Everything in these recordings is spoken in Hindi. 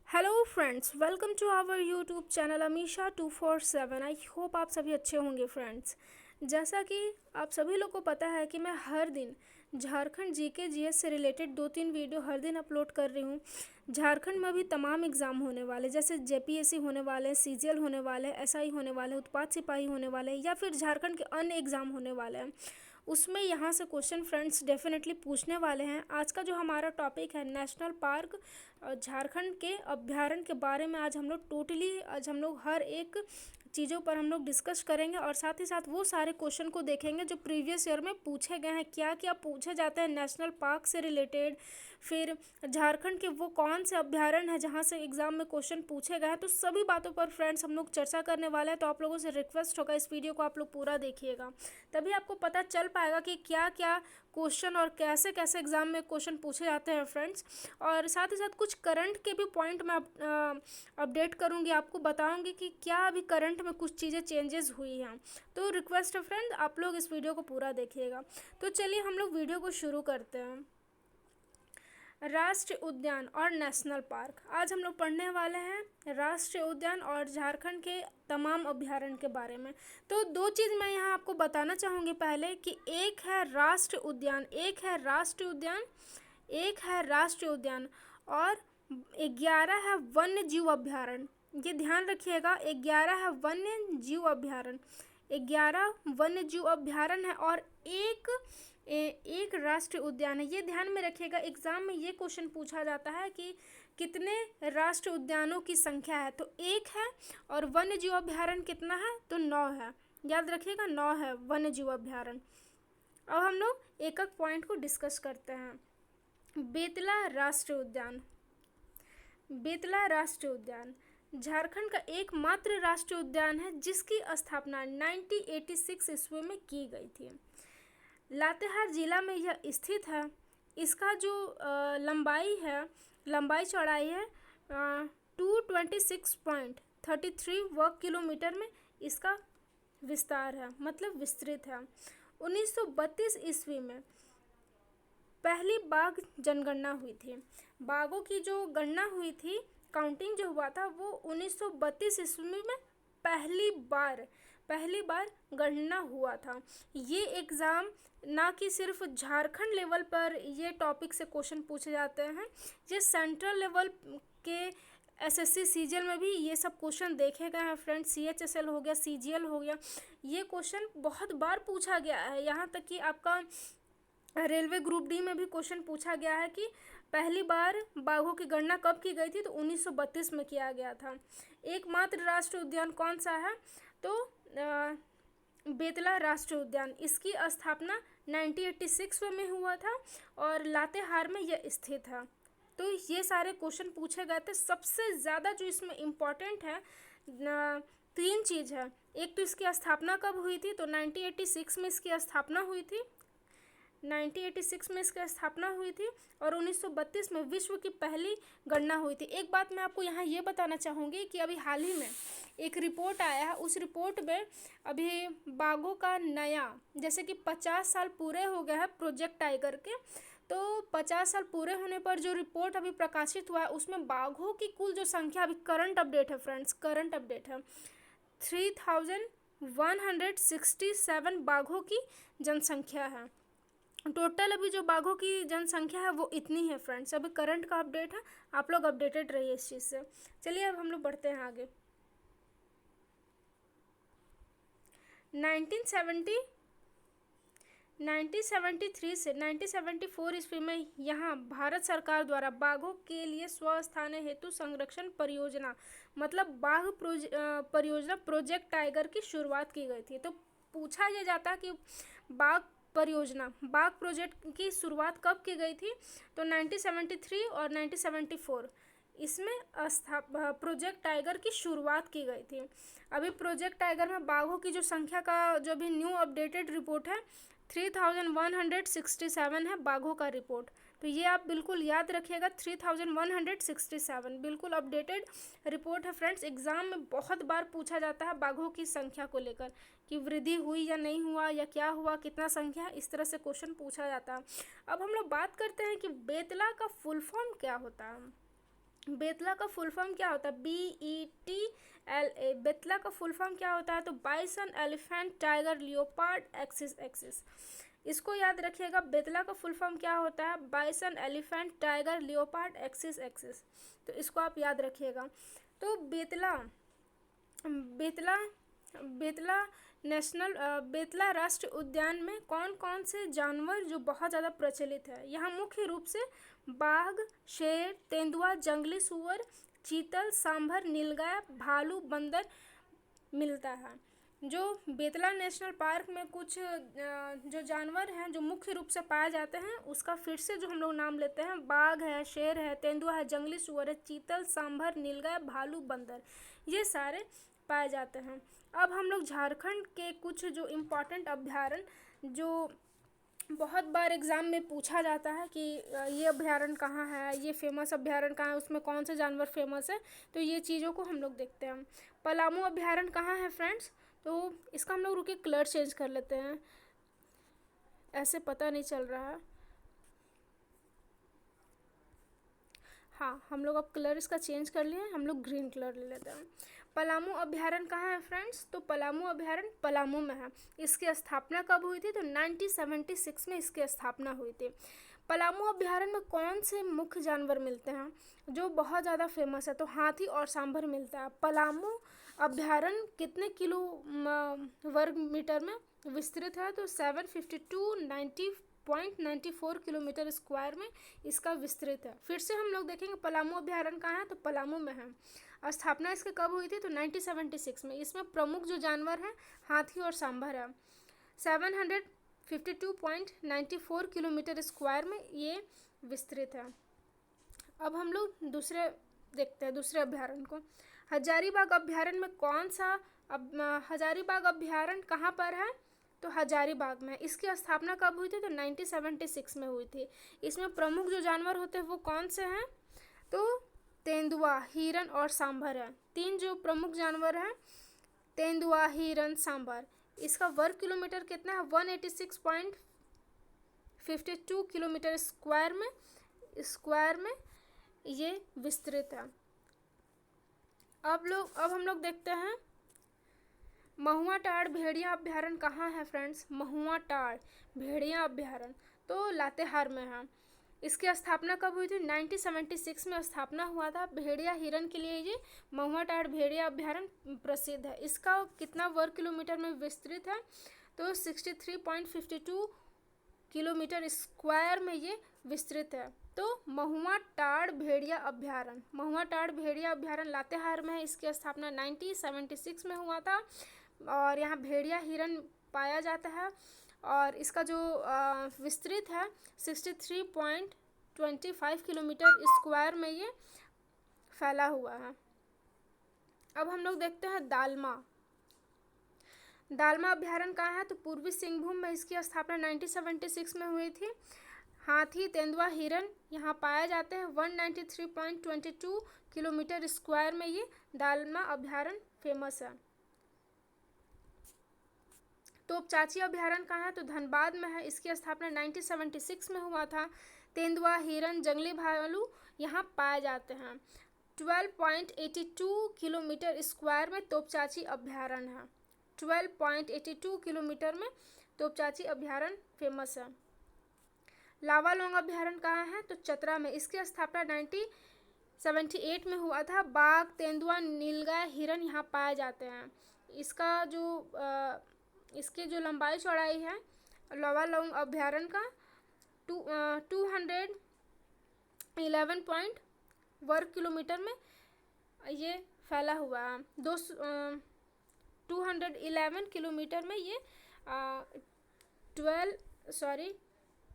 Hello friends, welcome to our YouTube channel Amisha 247। I hope आप सभी अच्छे होंगे फ्रेंड्स। जैसा कि आप सभी लोग को पता है कि मैं हर दिन झारखंड जीके जीएस से रिलेटेड 2-3 वीडियो हर दिन अपलोड कर रही हूँ। झारखंड में भी तमाम एग्ज़ाम होने वाले, जैसे जेपीएससी होने वाले हैं, सीजीएल होने वाले हैं, एसआई होने वाले हैं, उत्पाद सिपाही होने वाले हैं, या फिर झारखंड के अन्य एग्ज़ाम होने वाले हैं। उसमें यहाँ से क्वेश्चन फ्रेंड्स डेफिनेटली पूछने वाले हैं। आज का जो हमारा टॉपिक है नेशनल पार्क झारखंड के अभ्यारण्य के बारे में आज हम लोग हर एक चीज़ों पर हम लोग डिस्कस करेंगे, और साथ ही साथ वो सारे क्वेश्चन को देखेंगे जो प्रीवियस ईयर में पूछे गए हैं। क्या क्या पूछे जाते हैं नेशनल पार्क से रिलेटेड, फिर झारखंड के वो कौन से अभ्यारण्य है जहाँ से एग्ज़ाम में क्वेश्चन पूछे गए हैं। तो सभी बातों पर फ्रेंड्स हम लोग चर्चा करने वाले हैं। तो आप लोगों से रिक्वेस्ट होगा इस वीडियो को आप लोग पूरा देखिएगा, तभी आपको पता चल पाएगा कि क्या क्या क्वेश्चन और कैसे कैसे एग्ज़ाम में क्वेश्चन पूछे जाते हैं फ्रेंड्स। और साथ ही साथ कुछ करंट के भी पॉइंट मैं अपडेट करूँगी, आपको बताऊँगी कि क्या अभी करंट में कुछ चीज़ें चेंजेस हुई हैं। तो रिक्वेस्ट है फ्रेंड, आप लोग इस वीडियो को पूरा देखिएगा। तो चलिए हम लोग वीडियो को शुरू करते हैं। राष्ट्रीय उद्यान और नेशनल पार्क, आज हम लोग पढ़ने वाले हैं राष्ट्रीय उद्यान और झारखंड के तमाम अभ्यारण्य के बारे में। तो दो चीज़ मैं यहाँ आपको बताना चाहूँगी पहले, कि एक है राष्ट्रीय उद्यान, और 11 है वन्य जीव अभ्यारण्य। ये ध्यान रखिएगा, 11 है वन्य जीव अभ्यारण्य, 11 वन्य जीव अभ्यारण्य है, और एक राष्ट्रीय उद्यान है। ये ध्यान में रखिएगा, एग्जाम में ये क्वेश्चन पूछा जाता है कि कितने राष्ट्रीय उद्यानों की संख्या है, तो 1 है, और वन्य जीव अभ्यारण्य कितना है, तो 9 है। याद रखिएगा 9 है वन्य जीव अभ्यारण्य। अब हम लोग एक एक पॉइंट को डिस्कस करते हैं। बेतला राष्ट्रीय उद्यान, बेतला राष्ट्रीय उद्यान झारखंड का एकमात्र राष्ट्रीय उद्यान है जिसकी स्थापना 1986 ईस्वी में की गई थी। लातेहार जिला में यह स्थित है। इसका जो लंबाई चौड़ाई है 226.33 वर्ग किलोमीटर में इसका विस्तार है, मतलब विस्तृत है। 1932 ईस्वी में पहली बाघ जनगणना हुई थी। बाघों की जो गणना हुई थी, काउंटिंग जो हुआ था, वो 1932 ईस्वी में पहली बार गणना हुआ था। ये एग्ज़ाम ना कि सिर्फ झारखंड लेवल पर ये टॉपिक से क्वेश्चन पूछे जाते हैं, ये सेंट्रल लेवल के एसएससी सीजीएल में भी ये सब क्वेश्चन देखे गए हैं फ्रेंड्स। सीएचएसएल हो गया, सीजीएल हो गया, ये क्वेश्चन बहुत बार पूछा गया है। यहाँ तक कि आपका रेलवे ग्रुप डी में भी क्वेश्चन पूछा गया है कि पहली बार बाघों की गणना कब की गई थी, तो 1932 में किया गया था। एकमात्र राष्ट्रीय उद्यान कौन सा है, तो बेतला राष्ट्रीय उद्यान। इसकी स्थापना 1986 में हुआ था और लातेहार में यह स्थित है। तो ये सारे क्वेश्चन पूछे गए थे। सबसे ज़्यादा जो इसमें इम्पॉर्टेंट है, 3 चीज़ है। एक तो इसकी स्थापना कब हुई थी, तो 1986 में इसकी स्थापना हुई थी, 1986 में इसकी स्थापना हुई थी, और 1932 में विश्व की पहली गणना हुई थी। एक बात मैं आपको यहाँ ये बताना चाहूँगी कि अभी हाल ही में एक रिपोर्ट आया है, उस रिपोर्ट में अभी बाघों का नया, जैसे कि 50 साल पूरे हो गए हैं प्रोजेक्ट टाइगर के, तो 50 साल पूरे होने पर जो रिपोर्ट अभी प्रकाशित हुआ है, उसमें बाघों की कुल जो संख्या, अभी करंट अपडेट है फ्रेंड्स, करंट अपडेट है, 3167 बाघों की जनसंख्या है। टोटल अभी जो बाघों की जनसंख्या है वो इतनी है फ्रेंड्स। अभी करंट का अपडेट है, आप लोग अपडेटेड रहिए इस चीज़ से। चलिए अब हम लोग बढ़ते हैं आगे। 1973 से 1974 ईस्वी में यहाँ भारत सरकार द्वारा बाघों के लिए स्वस्थान हेतु संरक्षण परियोजना, मतलब बाघ परियोजना प्रोजेक्ट टाइगर की शुरुआत की गई थी। तो पूछा यह जाता कि बाघ प्रोजेक्ट की शुरुआत कब की गई थी, तो 1973 और 1974 इसमें प्रोजेक्ट टाइगर की शुरुआत की गई थी। अभी प्रोजेक्ट टाइगर में बाघों की जो संख्या का जो भी न्यू अपडेटेड रिपोर्ट है, 3167 है बाघों का रिपोर्ट। तो ये आप बिल्कुल याद रखिएगा, 3167 बिल्कुल अपडेटेड रिपोर्ट है फ्रेंड्स। एग्ज़ाम में बहुत बार पूछा जाता है बाघों की संख्या को लेकर कि वृद्धि हुई या नहीं हुआ, या क्या हुआ, कितना संख्या, इस तरह से क्वेश्चन पूछा जाता है। अब हम लोग बात करते हैं कि बेतला का फुल फॉर्म क्या होता है। बेतला का फुल फॉर्म क्या होता है? BETLA। बेतला का फुल फॉर्म क्या होता है? तो bison, elephant, tiger, leopard, axis axis. इसको याद रखिएगा, बेतला का फुल फॉर्म क्या होता है? Bison, elephant, tiger, leopard, axis axis. तो इसको आप याद रखिएगा। तो बेतला बेतला बेतला बेतला राष्ट्रीय उद्यान में कौन कौन से जानवर जो बहुत ज़्यादा प्रचलित है? यहाँ मुख्य रूप से बाघ, शेर, तेंदुआ, जंगली सूअर, चीतल, सांभर, नीलगाय, भालू, बंदर मिलता है। जो बेतला नेशनल पार्क में कुछ जो जानवर हैं जो मुख्य रूप से पाए जाते हैं, उसका फिर से जो हम लोग नाम लेते हैं, बाघ है, शेर है, तेंदुआ है, जंगली सूअर है, चीतल, सांभर, नीलगाय, भालू, बंदर, ये सारे पाए जाते हैं। अब हम लोग झारखंड के कुछ जो इम्पोर्टेंट अभ्यारण्य जो बहुत बार एग्ज़ाम में पूछा जाता है कि ये अभ्यारण्य कहाँ है, ये फेमस अभ्यारण्य कहाँ है, उसमें कौन से जानवर फेमस है, तो ये चीज़ों को हम लोग देखते हैं। पलामू अभ्यारण्य कहाँ है फ्रेंड्स? तो इसका हम लोग रुके कलर चेंज कर लेते हैं, ऐसे पता नहीं चल रहा है। हाँ, हम लोग अब कलर इसका चेंज कर लिए, हम लोग ग्रीन कलर ले लेते हैं। पलामू अभ्यारण्य कहाँ है फ्रेंड्स? तो पलामू अभ्यारण्य पलामू में है। इसकी स्थापना कब हुई थी? तो 1976 में इसकी स्थापना हुई थी। पलामू अभ्यारण्य में कौन से मुख्य जानवर मिलते हैं जो बहुत ज़्यादा फेमस है? तो हाथी और सांभर मिलता है। पलामू अभ्यारण्य कितने किलो वर्ग मीटर में विस्तृत है? तो 752.94 किलोमीटर स्क्वायर में इसका विस्तृत है। फिर से हम लोग देखेंगे पलामू अभ्यारण्य कहाँ है? तो पलामू में है। स्थापना इसकी कब हुई थी? तो 1976 में। इसमें प्रमुख जो जानवर हैं हाथी और सांभर है। 752.94 किलोमीटर स्क्वायर में ये विस्तृत है। अब हम लोग दूसरे देखते हैं, दूसरे अभ्यारण्य को। हजारीबाग अभ्यारण्य में कौन सा हजारीबाग अभ्यारण्य कहाँ पर है? तो हजारीबाग में। इसकी स्थापना कब हुई थी? तो 1976 में हुई थी। इसमें प्रमुख जो जानवर होते हैं वो कौन से हैं? तो तेंदुआ, हिरन और सांभर है। तीन जो प्रमुख जानवर हैं, तेंदुआ, हिरन, सांभर। इसका वर्ग किलोमीटर कितना है? 186.52 किलोमीटर स्क्वायर में ये विस्तृत है। अब हम लोग देखते हैं महुआ टाड़ भेड़िया अभ्यारण्य कहाँ है फ्रेंड्स? महुआ टाड़ भेड़िया अभ्यारण्य तो लातेहार में है। इसकी स्थापना कब हुई थी? 1976 में स्थापना हुआ था। भेड़िया हिरन के लिए ये महुआ टाड़ भेड़िया अभ्यारण्य प्रसिद्ध है। इसका कितना वर्ग किलोमीटर में विस्तृत है? तो 63.52 किलोमीटर स्क्वायर में ये विस्तृत है। तो महुआ टाड़ भेड़िया अभ्यारण्य लातेहार में है। इसकी स्थापना 1976 में हुआ था और यहाँ भेड़िया हिरन पाया जाता है और इसका जो विस्तृत है 63.25 किलोमीटर स्क्वायर में ये फैला हुआ है। अब हम लोग देखते हैं दालमा अभ्यारण्य कहाँ है? तो पूर्वी सिंहभूम में इसकी स्थापना 1976 में हुई थी। हाथी, तेंदुआ, हिरन यहाँ पाए जाते हैं। 193.22 किलोमीटर स्क्वायर में ये दालमा अभ्यारण्य फेमस है। तोपचाची अभ्यारण्य कहाँ है? तो धनबाद में है। इसकी स्थापना 1976 में हुआ था। तेंदुआ, हिरन, जंगली भालू यहाँ पाए जाते हैं। 12.82 किलोमीटर स्क्वायर में तोपचाची अभ्यारण्य है। 12.82 किलोमीटर में तोपचाची अभ्यारण्य फेमस है। लावालौंग अभ्यारण्य कहाँ है? तो चतरा में। इसकी स्थापना 1978 में हुआ था। बाघ, तेंदुआ, नीलगाय, हिरन यहाँ पाए जाते हैं। इसके जो लंबाई चौड़ाई है लावालौंग अभ्यारण्य का 211 वर्ग किलोमीटर में ये फैला हुआ है। 211 किलोमीटर में ये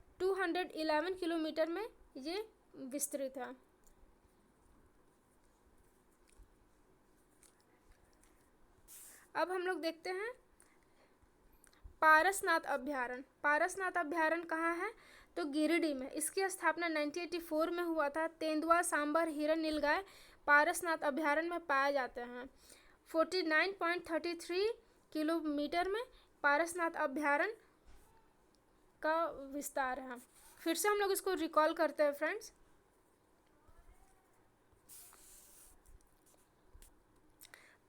211 किलोमीटर में ये विस्तृत है। अब हम लोग देखते हैं पारसनाथ अभ्यारण्य कहाँ है? तो गिरिडीह में। इसकी स्थापना 1984 में हुआ था। तेंदुआ, सांभर, हिरन, नीलगाय पारसनाथ अभ्यारण्य में पाए जाते हैं। 49.33 किलोमीटर में पारसनाथ अभ्यारण्य का विस्तार है। फिर से हम लोग इसको रिकॉल करते हैं फ्रेंड्स।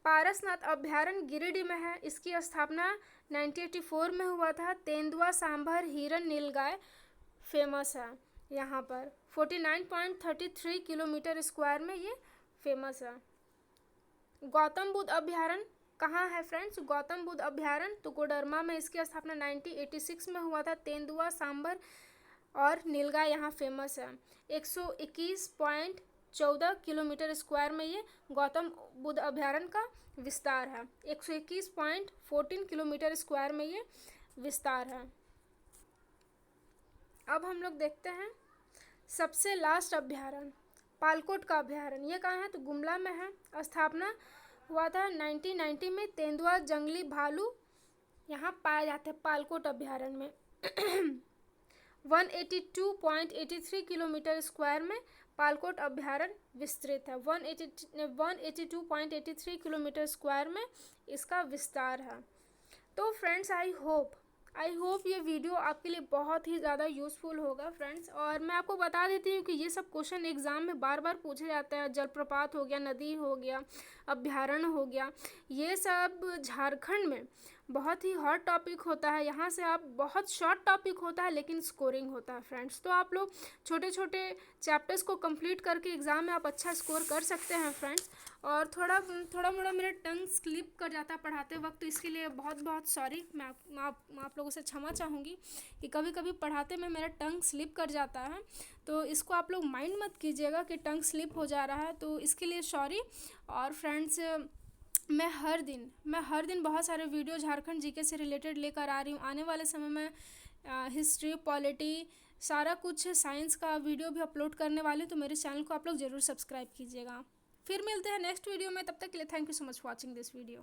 पारसनाथ अभ्यारण्य गिरिडीह में है, इसकी स्थापना 1984 में हुआ था। तेंदुआ, सांभर, हिरन, नीलगाय फेमस है यहाँ पर। 49.33 किलोमीटर स्क्वायर में ये फेमस है। गौतम बुद्ध अभ्यारण्य कहाँ है फ्रेंड्स? गौतम बुद्ध अभ्यारण्य तो कोडरमा में, इसकी स्थापना 1986 में हुआ था। तेंदुआ, सांभर और नीलगाय यहाँ फेमस है। 121.14 किलोमीटर स्क्वायर में ये गौतम बुद्ध अभ्यारण्य का विस्तार है। 121.14 किलोमीटर स्क्वायर में ये विस्तार है। अब हम लोग देखते हैं सबसे लास्ट अभ्यारण्य, पालकोट का अभ्यारण्य। ये कहाँ है? तो गुमला में है। स्थापना हुआ था 1990 में। तेंदुआ, जंगली भालू यहाँ पाए जाते हैं पालकोट अभ्यारण्य में। 182.83 किलोमीटर स्क्वायर में पालकोट अभ्यारण्य विस्तृत है। 182.83 किलोमीटर स्क्वायर में इसका विस्तार है। तो फ्रेंड्स आई होप ये वीडियो आपके लिए बहुत ही ज़्यादा यूज़फुल होगा फ्रेंड्स। और मैं आपको बता देती हूँ कि ये सब क्वेश्चन एग्ज़ाम में बार बार पूछे जाते हैं। जलप्रपात हो गया, नदी हो गया, अभ्यारण्य हो गया, ये सब झारखंड में बहुत ही हॉट टॉपिक होता है। यहाँ से आप बहुत शॉर्ट टॉपिक होता है लेकिन स्कोरिंग होता है फ्रेंड्स। तो आप लोग छोटे छोटे चैप्टर्स को कंप्लीट करके एग्ज़ाम में आप अच्छा स्कोर कर सकते हैं फ्रेंड्स। और थोड़ा मोड़ा मेरा टंग स्लिप कर जाता है पढ़ाते वक्त, तो इसके लिए बहुत सॉरी। मैं आप लोगों से क्षमा चाहूँगी कि कभी कभी पढ़ाते में मेरा टंग स्लिप कर जाता है, तो इसको आप लोग माइंड मत कीजिएगा कि टंग स्लिप हो जा रहा है, तो इसके लिए सॉरी। और फ्रेंड्स मैं हर दिन बहुत सारे वीडियो झारखंड जीके से रिलेटेड लेकर आ रही हूँ। आने वाले समय में हिस्ट्री, पॉलिटी, सारा कुछ साइंस का वीडियो भी अपलोड करने वाली हूँ, तो मेरे चैनल को आप लोग ज़रूर सब्सक्राइब कीजिएगा। फिर मिलते हैं नेक्स्ट वीडियो में, तब तक के लिए thank you so much for watching this video.